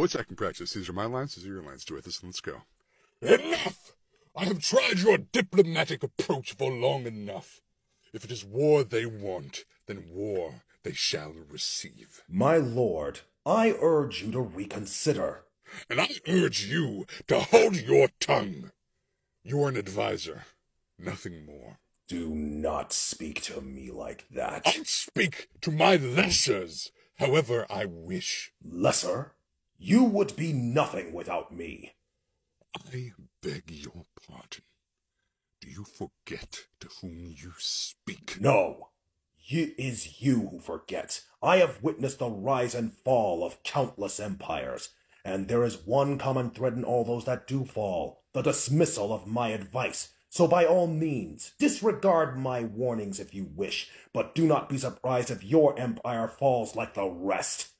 Voice acting practice. These are my lines, these are your lines. Let's go. Enough! I have tried your diplomatic approach for long enough. If it is war they want, then war they shall receive. My lord, I urge you to reconsider. And I urge you to hold your tongue. You're an advisor, nothing more. Do not speak to me like that. I speak to my lessers, however I wish. Lesser? You would be nothing without me. I beg your pardon. Do you forget to whom you speak? No. It is you who forget. I have witnessed the rise and fall of countless empires, and there is one common thread in all those that do fall, the dismissal of my advice. So by all means, disregard my warnings if you wish, but do not be surprised if your empire falls like the rest.